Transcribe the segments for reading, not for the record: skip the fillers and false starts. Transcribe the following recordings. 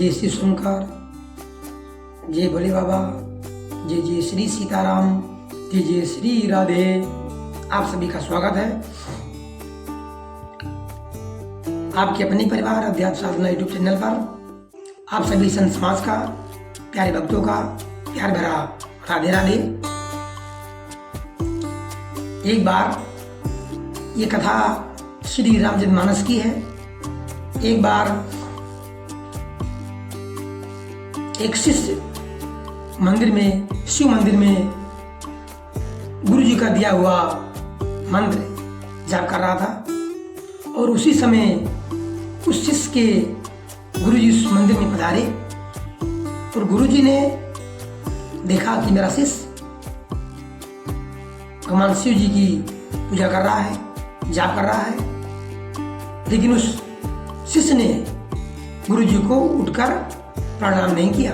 जय श्री शंकर, जय भोले बाबा, जय जय श्री सीताराम, जय जय श्री राधे। आप सभी का स्वागत है आपके अपने परिवार अध्यात्म साधना यूट्यूब चैनल पर। आप सभी संत समाज का, प्यारे भक्तों का प्यार भरा राधे राधे। एक बार ये कथा श्री रामचरितमानस की है। एक बार एक शिष्य मंदिर में, शिव मंदिर में गुरु जी का दिया हुआ मंत्र जाप कर रहा था और उसी समय उस शिष्य के गुरु जी उस मंदिर में पधारे और गुरु जी ने देखा कि मेरा शिष्य भगवान शिव जी की पूजा कर रहा है, जाप कर रहा है, लेकिन उस शिष्य ने गुरु जी को उठकर प्रणाम नहीं किया।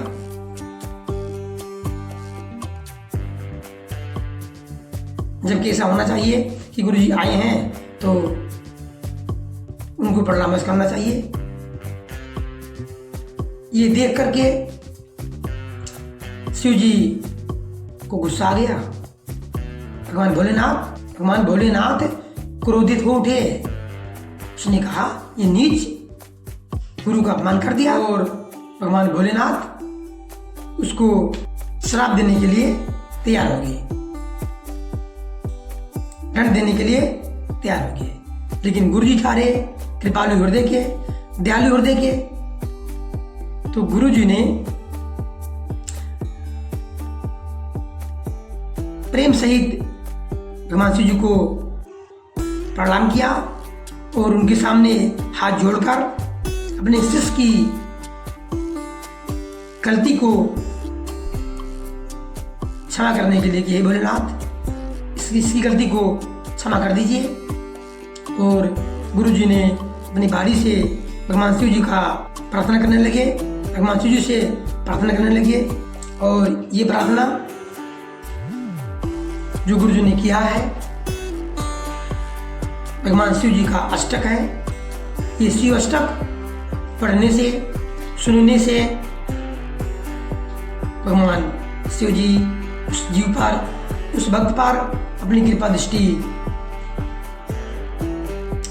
जबकि ऐसा होना चाहिए कि गुरु जी आए हैं तो उनको प्रणाम करना चाहिए। ये देख करके शिव जी को गुस्सा आ गया। भगवान भोलेनाथ क्रोधित हो उठे। उसने कहा ये नीच गुरु का अपमान कर दिया और भगवान भोलेनाथ उसको श्राप देने के लिए तैयार हो गए, दंड देने के लिए तैयार हो गए। लेकिन गुरु जी थारे कृपालु हृदय के, दयालु हृदय के, तो गुरु जी ने प्रेम सहित भगवान शिव जी को प्रणाम किया और उनके सामने हाथ जोड़कर अपने शिष्य की गलती को क्षमा करने के लिए कि हे भोलेनाथ इसकी गलती को क्षमा कर दीजिए। और गुरु जी ने अपनी बारी से भगवान शिव जी का प्रार्थना करने लगे, भगवान शिव जी से प्रार्थना करने लगे। और ये प्रार्थना जो गुरु जी ने किया है भगवान शिव जी का अष्टक है। ये शिव अष्टक पढ़ने से, सुनने से भगवान शिव जी उस जीव पर, उस भक्त पर अपनी कृपा दृष्टि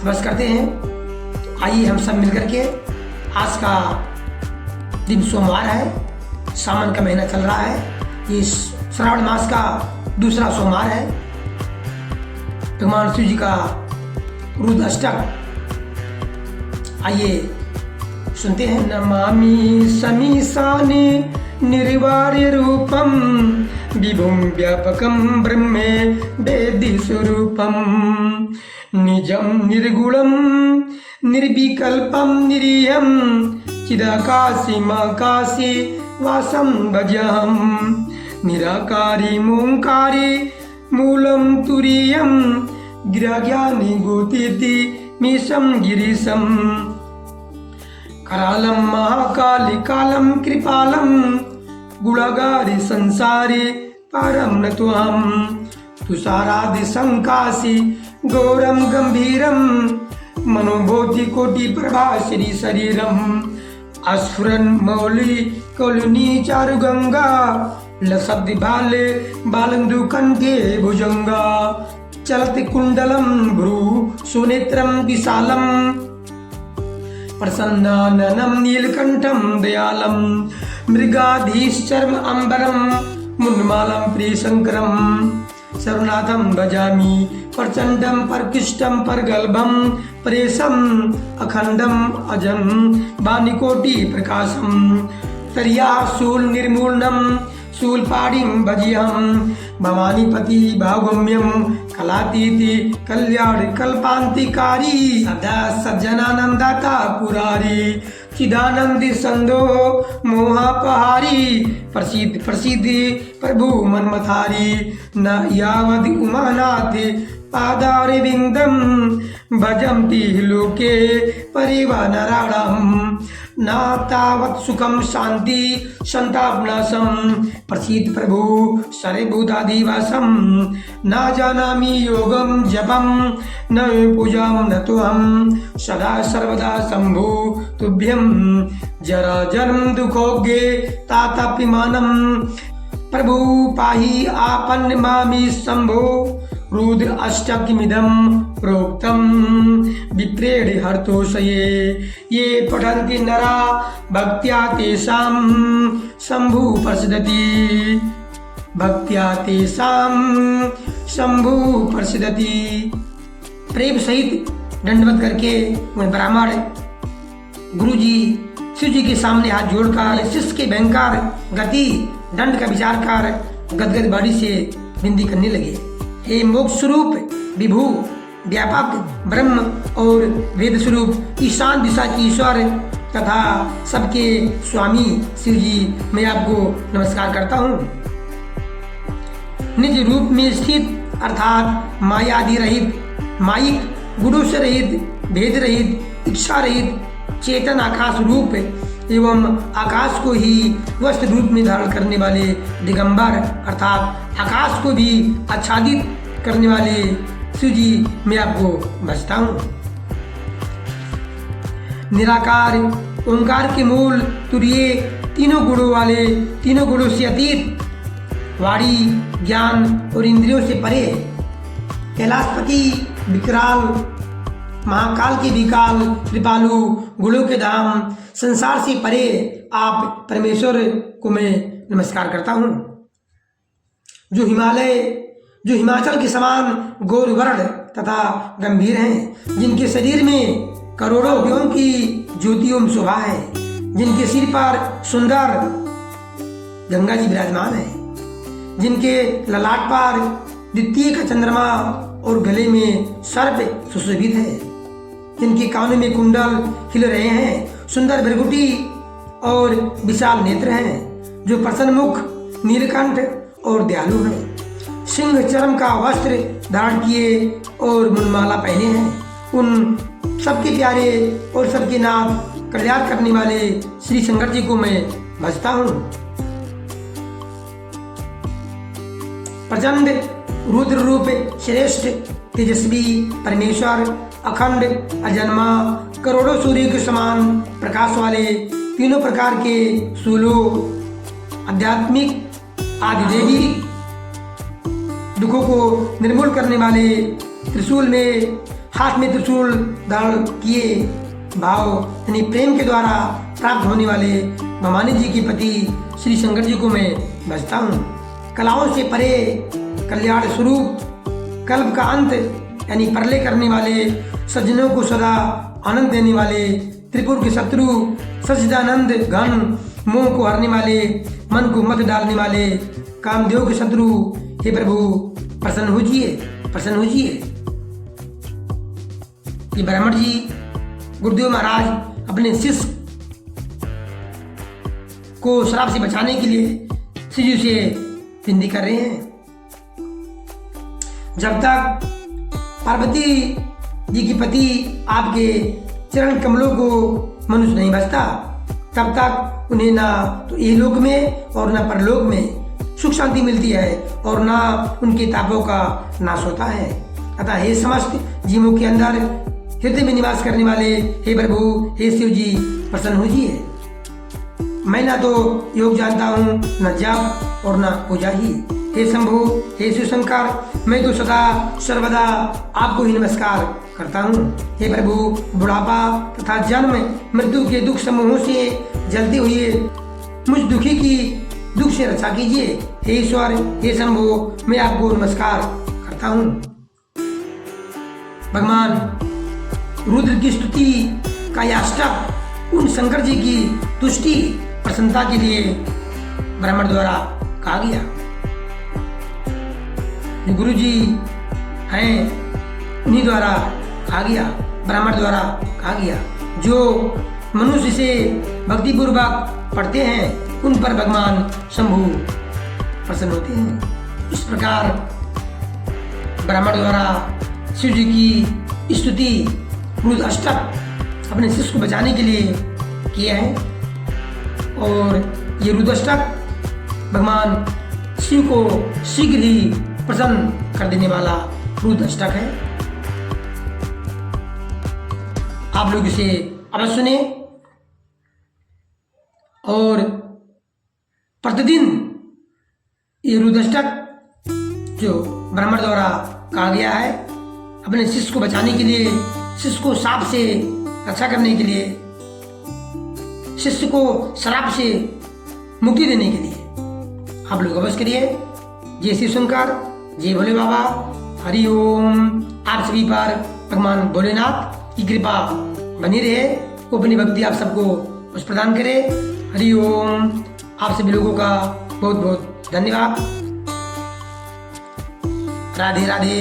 बस करते हैं। तो आइए हम सब मिलकर के, आज का दिन सोमवार है, सावन का महीना चल रहा है, ये श्रावण मास का दूसरा सोमवार है। भगवान शिव जी का रुद्र अष्टक आइए सुनते हैं। नमामि समीसाने निर्वार्य रूपम विभुम व्यापकम ब्रह्मे वेदि स्वरूपम निजम निर्गुणम निर्विकल्पम निरीयम चिदाकाशी माकाशी वासम भजहम निराकारी मोंकारी मूलम तुरीयम गिराज्ञानी गोतीति मीशम गिरीशम करालम महाकाली कालम कृपालम गुणगारी संसारी परम न त्वम तुषारादि संकाशी गौरम गंभीरम मनोबोधि कोटि प्रभा श्री शरीरम अस्फुरन मौली कौलिनी चारु गंगा लसब्दि बाले बालंदु कंठे भुजंगा चलति कुंडलम भ्रू सुनेत्रम विशालम प्रसन्नाननं नीलकंठम दयालम मृगाधीश्चर्म अंबरम मुन्मालम प्रियशंकरम सर्वनाथम भजामि प्रचंडम परकृष्टम परगल्भम परेशम अखंडम अजम वानिकोटि प्रकाशम तरिया शूल निर्मूलनम शूलपाणिं भजियहं भवानीपति भावगम्यं कलातीति कल्याण कल्पांतिकारी सदा सज्जनानंदाता पुरारी चिदानंदी संदो मोहापहारी प्रसिद्धि प्रसिद्धि प्रभु मन्मथारी न यावद् उमानाथ पादारविन्दं भजन्ति लोके परिवानराणाम् न तावत् सुखं शान्ति संतापनाशं प्रसीद प्रभु सर्वभूताधिवासं न जानामि योगं जपं न पूजां न तुहं सदा सर्वदा शम्भो तुभ्यं जरा जन्म दुखोगे ताताप्यमानं प्रभु पाहि आपन्न मामि शम्भो रुद्र अष्टकमिदं प्रोक्तं विप्रेण हर्तोषये ये पठन्ति नरा भक्त्या तेषां शम्भु प्रसीदति भक्त्या तेषां शम्भु प्रसीदति। प्रेम सहित दंडवत करके वह ब्राह्मण गुरु जी शिव जी के सामने हाथ जोड़कर शिष्य के भयंकर गति दंड का विचार कर गदगद बाड़ी से विनती करने लगे। हे मोक्ष स्वरूप विभु व्यापक ब्रह्म और वेद स्वरूप ईशान दिशा की ईश्वर तथा सबके स्वामी शिव जी, मैं आपको नमस्कार करता हूँ। निज रूप में स्थित अर्थात मायादि रहित, माइक गुरु से रहित, भेद रहित, इच्छा रहित, चेतन आकाश रूप एवं आकाश को ही वस्त्र रूप में धारण करने वाले दिगंबर अर्थात आकाश को भी आच्छादित करने वाले शिव जी, मैं आपको भजता हूँ। निराकार ओंकार के मूल तुरीय तीनों गुणों वाले, तीनों गुणों से अतीत, वाणी ज्ञान और इंद्रियों से परे, कैलाशपति विकराल महाकाल के विकाल कृपालु गुणों के धाम संसार से परे आप परमेश्वर को मैं नमस्कार करता हूँ। जो हिमाचल के समान गौर वर्ण तथा गंभीर हैं, जिनके शरीर में करोड़ों यों की ज्योतियों शोभा है, जिनके सिर पर सुंदर गंगा जी विराजमान है, जिनके ललाट पर द्वितीय का चंद्रमा और गले में सर्प सुशोभित है, जिनके कानों में कुंडल खिल रहे हैं, सुंदर भृगुटी और विशाल नेत्र हैं, जो प्रसन्न मुख, नीलकंठ और दयालु हैं, सिंह चर्म का वस्त्र धारण किए और मुनमाला पहने हैं, उन सबके प्यारे और सबके नाथ कल्याण करने वाले श्री शंकर जी को मैं भजता हूँ। प्रचंड रुद्र रूप श्रेष्ठ तेजस्वी परमेश्वर अखंड अजन्मा करोड़ों सूर्य के समान प्रकाश वाले तीनों प्रकार के सूलों आध्यात्मिक आदिदेवी दुखों को निर्मूल करने वाले त्रिशूल में हाथ में त्रिशूल धारण किए भाव यानी प्रेम के द्वारा प्राप्त होने वाले भवानी जी के पति श्री शंकर जी को मैं भजता हूँ। कलाओं से परे कल्याण स्वरूप कल्प का अंत यानी परले करने वाले सज्जनों को सदा आनंद देने वाले त्रिपुर के शत्रु सच्चिदानंद घन मोह को हरने वाले मन को मत डालने वाले कामदेव के शत्रु हे प्रभु प्रसन्न होजिए, प्रसन्न होजिए। ये ब्राह्मण जी गुरुदेव महाराज अपने शिष्य को श्राप से बचाने के लिए शिव जी से विनती कर रहे हैं। जब तक पार्वती जी की पति आपके चरण कमलों को मनुष्य नहीं बचता, तब तक उन्हें ना तो इहलोक में और ना परलोक में सुख शांति मिलती है और ना उनके तापों का नाश होता है। अतः हे समस्त जीवों के अंदर हृदय में निवास करने वाले हे प्रभु हे शिव जी प्रसन्न होजिए। मैं ना तो योग जानता हूँ, न जप और न पूजा ही। हे शंभु हे शिव शंकर, मैं तो सदा सर्वदा आपको ही नमस्कार करता हूँ। हे प्रभु बुढ़ापा तथा जन्म मृत्यु के दुख समूहों से जलते हुए मुझ दुखी की दुख से रक्षा कीजिए। हे ईश्वर हे शंभु, मैं आपको नमस्कार करता हूँ। भगवान रुद्र की स्तुति का यह अष्टक उन शंकर जी की तुष्टि प्रसन्नता के लिए ब्राह्मण द्वारा कहा गया। जो गुरु जी हैं उन्हीं द्वारा कहा गया, ब्राह्मण द्वारा कहा गया। जो मनुष्य से भक्तिपूर्वक पढ़ते हैं उन पर भगवान शंभु प्रसन्न होते हैं। इस प्रकार ब्राह्मण द्वारा शिव जी की स्तुति रुद्र अष्टक अपने शिष्य को बचाने के लिए किया है। और ये रुद्र अष्टक भगवान शिव को शीघ्र ही प्रसन्न कर देने वाला रुद्र अष्टक है। आप लोग इसे अवश्य सुने और प्रतिदिन ये रुद्र अष्टक जो ब्राह्मण द्वारा कहा गया है, अपने शिष्य को बचाने के लिए, शिष्य को साप से रक्षा करने के लिए, शिष्य को शराब से मुक्ति देने के लिए आप लोग अवश्य करिए। जय शिव शंकर, जय भोले बाबा, हरि ओम। आप सभी पर भगवान भोलेनाथ की कृपा बनी रहे, वो अपनी भक्ति आप सबको उस प्रदान करे। हरि ओम। आप सभी लोगों का बहुत बहुत धन्यवाद। राधे राधे।